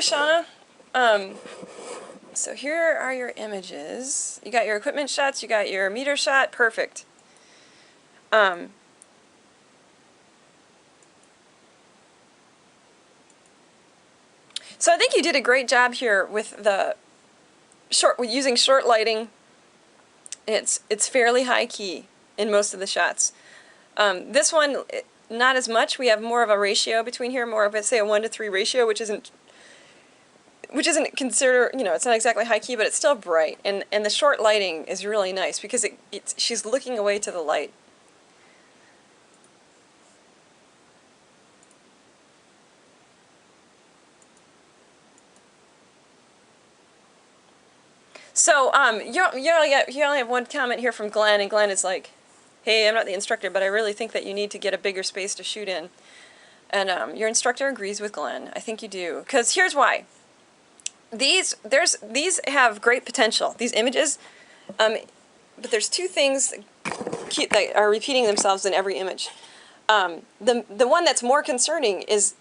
Shauna. So here are your images. You got your equipment shots, you got your meter shot, perfect. So I think you did a great job here with the using short lighting. It's fairly high key in most of the shots. This one, not as much. We have more of a ratio between here, more of a, say, a 1:3 ratio, which isn't considered, you know, it's not exactly high key, but it's still bright. And the short lighting is really nice because she's looking away to the light. So you only have one comment here from Glenn, and Glenn is like, "Hey, I'm not the instructor, but I really think that you need to get a bigger space to shoot in." And your instructor agrees with Glenn. I think you do, because here's why. These have great potential. These images, but there's two things that are repeating themselves in every image. The one that's more concerning is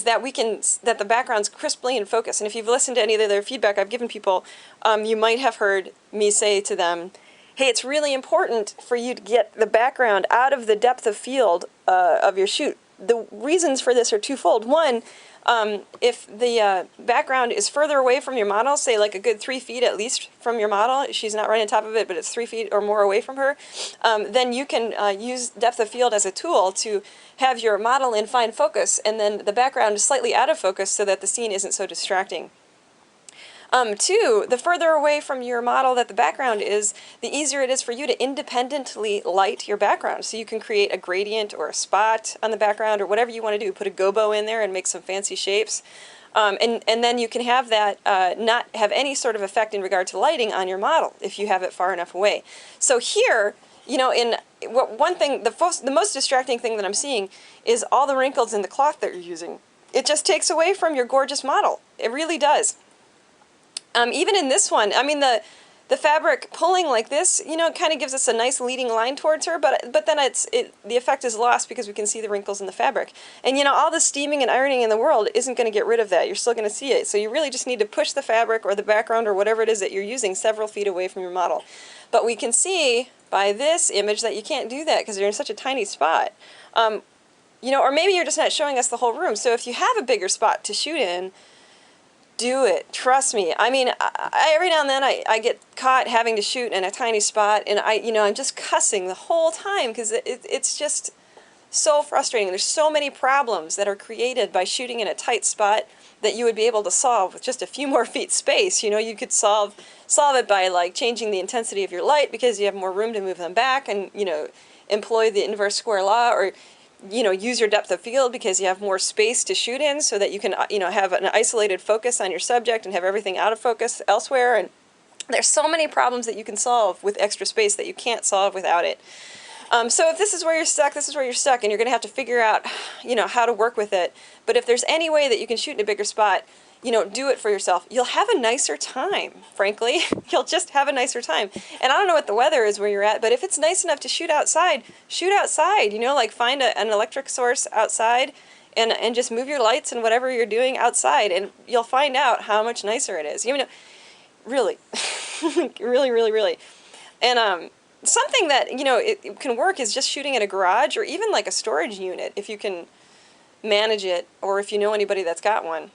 that the background's crisply in focus. And if you've listened to any of their feedback I've given people, you might have heard me say to them, hey, it's really important for you to get the background out of the depth of field of your shoot. The reasons for this are twofold. One, if the background is further away from your model, say like a good 3 feet at least from your model, she's not right on top of it, but it's 3 feet or more away from her, then you can use depth of field as a tool to have your model in fine focus, and then the background is slightly out of focus so that the scene isn't so distracting. Two, the further away from your model that the background is, the easier it is for you to independently light your background. So you can create a gradient or a spot on the background or whatever you want to do. Put a gobo in there and make some fancy shapes. And then you can have that not have any sort of effect in regard to lighting on your model if you have it far enough away. So here, you know, one thing, the most distracting thing that I'm seeing is all the wrinkles in the cloth that you're using. It just takes away from your gorgeous model. It really does. Even in this one, I mean, the fabric pulling like this, you know, it kind of gives us a nice leading line towards her, but then the effect is lost because we can see the wrinkles in the fabric. And, you know, all the steaming and ironing in the world isn't going to get rid of that. You're still going to see it. So you really just need to push the fabric or the background or whatever it is that you're using several feet away from your model. But we can see by this image that you can't do that because you're in such a tiny spot. You know, or maybe you're just not showing us the whole room. So if you have a bigger spot to shoot in, do it. Trust me. I mean, every now and then I get caught having to shoot in a tiny spot, and I'm just cussing the whole time because it's just so frustrating. There's so many problems that are created by shooting in a tight spot that you would be able to solve with just a few more feet space. You know, you could solve it by like changing the intensity of your light because you have more room to move them back, and you know, employ the inverse square law, or you know, use your depth of field because you have more space to shoot in so that you can, you know, have an isolated focus on your subject and have everything out of focus elsewhere. And there's so many problems that you can solve with extra space that you can't solve without it. So if this is where you're stuck, this is where you're stuck, and you're going to have to figure out, you know, how to work with it. But if there's any way that you can shoot in a bigger spot, you know, do it for yourself. You'll have a nicer time, frankly. You'll just have a nicer time. And I don't know what the weather is where you're at, but if it's nice enough to shoot outside, you know, like find an electric source outside and just move your lights and whatever you're doing outside, and you'll find out how much nicer it is. You know, really, really, really, really. And something that, you know, it can work is just shooting in a garage or even like a storage unit if you can manage it, or if you know anybody that's got one.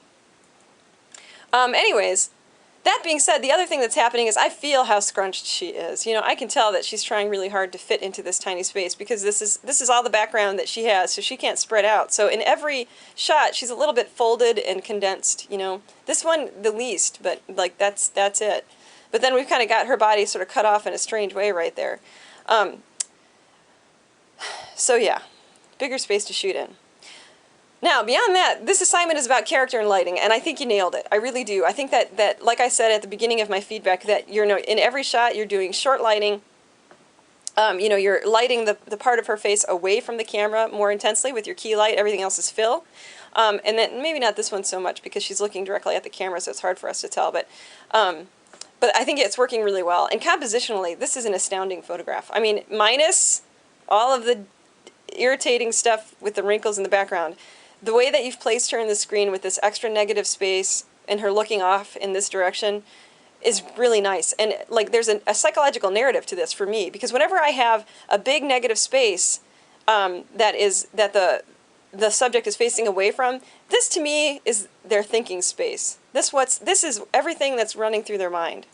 Anyways, that being said, the other thing that's happening is I feel how scrunched she is. You know, I can tell that she's trying really hard to fit into this tiny space because this is all the background that she has, so she can't spread out. So in every shot, she's a little bit folded and condensed, you know. This one, the least, but like that's it. But then we've kind of got her body sort of cut off in a strange way right there. So yeah, bigger space to shoot in. Now, beyond that, this assignment is about character and lighting, and I think you nailed it. I really do. I think that like I said at the beginning of my feedback, that you're, in every shot you're doing short lighting. You know, you're lighting the part of her face away from the camera more intensely with your key light. Everything else is fill. And then maybe not this one so much because she's looking directly at the camera, so it's hard for us to tell. But I think it's working really well. And compositionally, this is an astounding photograph. I mean, minus all of the irritating stuff with the wrinkles in the background, the way that you've placed her in the screen with this extra negative space and her looking off in this direction is really nice. And like there's a psychological narrative to this for me, because whenever I have a big negative space that the subject is facing away from, this to me is their thinking space. This is everything that's running through their mind.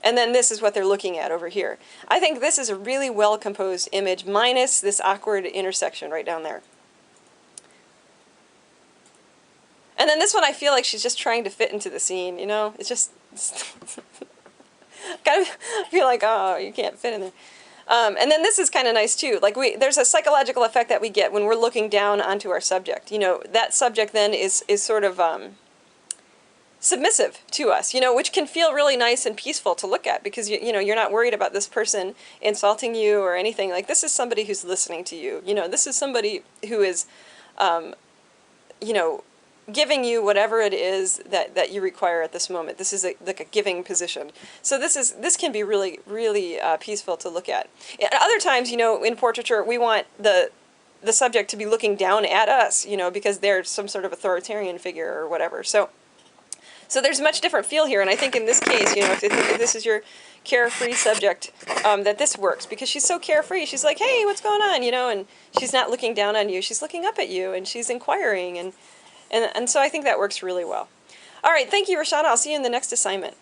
And then this is what they're looking at over here. I think this is a really well composed image, minus this awkward intersection right down there. And then this one, I feel like she's just trying to fit into the scene, you know? It's just kind of feel like, oh, you can't fit in there. And then this is kind of nice too. Like there's a psychological effect that we get when we're looking down onto our subject. You know, that subject then is sort of submissive to us, you know, which can feel really nice and peaceful to look at, because you know, you're not worried about this person insulting you or anything. Like, this is somebody who's listening to you. You know, this is somebody who is, you know, giving you whatever it is that you require at this moment. This is like a giving position. So this can be really, really peaceful to look at. At other times, you know, in portraiture, we want the subject to be looking down at us, you know, because they're some sort of authoritarian figure or whatever. So there's a much different feel here, and I think in this case, you know, if this is your carefree subject, that this works, because she's so carefree. She's like, hey, what's going on, you know, and she's not looking down on you. She's looking up at you, and she's inquiring, and so I think that works really well. All right, thank you, Roshana. I'll see you in the next assignment.